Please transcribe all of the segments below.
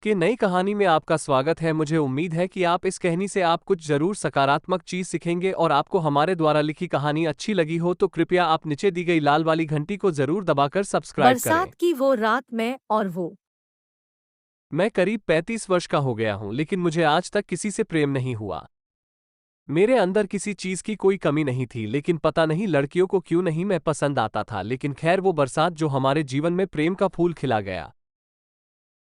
के नई कहानी में आपका स्वागत है। मुझे उम्मीद है कि आप इस कहानी से आप कुछ जरूर सकारात्मक चीज सीखेंगे और आपको हमारे द्वारा लिखी कहानी अच्छी लगी हो तो कृपया आप नीचे दी गई लाल वाली घंटी को जरूर दबाकर सब्सक्राइब करें। बरसात की वो रात में और वो। मैं करीब 35 वर्ष का हो गया हूं, लेकिन मुझे आज तक किसी से प्रेम नहीं हुआ। मेरे अंदर किसी चीज की कोई कमी नहीं थी, लेकिन पता नहीं लड़कियों को क्यों नहीं मैं पसंद आता था। लेकिन खैर, वो बरसात जो हमारे जीवन में प्रेम का फूल खिला गया।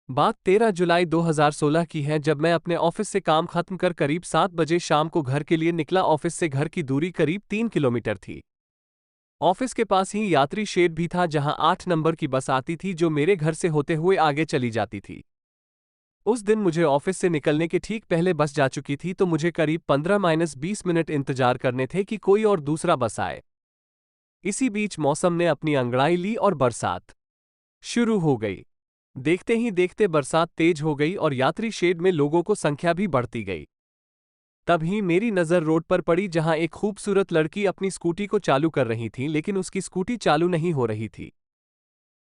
बात 13 जुलाई 2016 की है, जब मैं अपने ऑफिस से काम खत्म कर करीब 7 बजे शाम को घर के लिए निकला। ऑफिस से घर की दूरी करीब 3 किलोमीटर थी। ऑफिस के पास ही यात्री शेड भी था, जहां 8 नंबर की बस आती थी जो मेरे घर से होते हुए आगे चली जाती थी। उस दिन मुझे ऑफिस से निकलने के ठीक पहले बस जा चुकी थी, तो मुझे करीब 15-20 मिनट इंतजार करने थे कि कोई और दूसरा बस आए। इसी बीच मौसम ने अपनी अंगड़ाई ली और बरसात शुरू हो गई। देखते ही देखते बरसात तेज हो गई और यात्री शेड में लोगों को संख्या भी बढ़ती गई। तभी मेरी नज़र रोड पर पड़ी, जहां एक खूबसूरत लड़की अपनी स्कूटी को चालू कर रही थी, लेकिन उसकी स्कूटी चालू नहीं हो रही थी।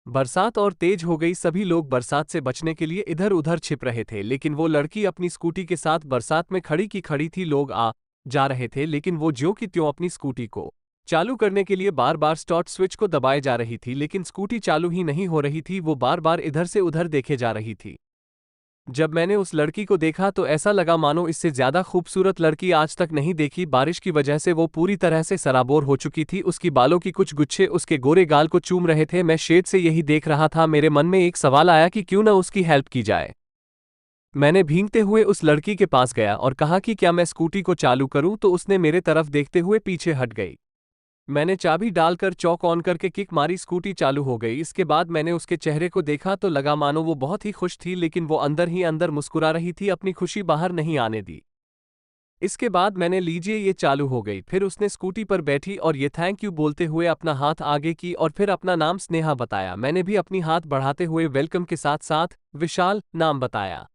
बरसात और तेज हो गई। सभी लोग बरसात से बचने के लिए इधर उधर छिप रहे थे, लेकिन वो लड़की अपनी स्कूटी के साथ बरसात में खड़ी की खड़ी थी। लोग आ जा रहे थे, लेकिन वो ज्यों की त्यों अपनी स्कूटी को चालू करने के लिए बार बार स्टार्ट स्विच को दबाए जा रही थी, लेकिन स्कूटी चालू ही नहीं हो रही थी। वो बार बार इधर से उधर देखे जा रही थी। जब मैंने उस लड़की को देखा तो ऐसा लगा मानो इससे ज्यादा खूबसूरत लड़की आज तक नहीं देखी। बारिश की वजह से वो पूरी तरह से सराबोर हो चुकी थी। उसकी बालों की कुछ गुच्छे उसके गोरे गाल को चूम रहे थे। मैं शेड से यही देख रहा था। मेरे मन में एक सवाल आया कि क्यों न उसकी हेल्प की जाए। मैंने भीगते हुए उस लड़की के पास गया और कहा कि क्या मैं स्कूटी को चालू करूं, तो उसने मेरे तरफ देखते हुए पीछे हट गई। मैंने चाबी डालकर चौक ऑन करके किक मारी, स्कूटी चालू हो गई। इसके बाद मैंने उसके चेहरे को देखा तो लगा मानो वो बहुत ही खुश थी, लेकिन वो अंदर ही अंदर मुस्कुरा रही थी, अपनी खुशी बाहर नहीं आने दी। इसके बाद मैंने लीजिए ये चालू हो गई। फिर उसने स्कूटी पर बैठी और ये थैंक यू बोलते हुए अपना हाथ आगे की और फिर अपना नाम स्नेहा बताया। मैंने भी अपनी हाथ बढ़ाते हुए वेलकम के साथ साथ विशाल नाम बताया।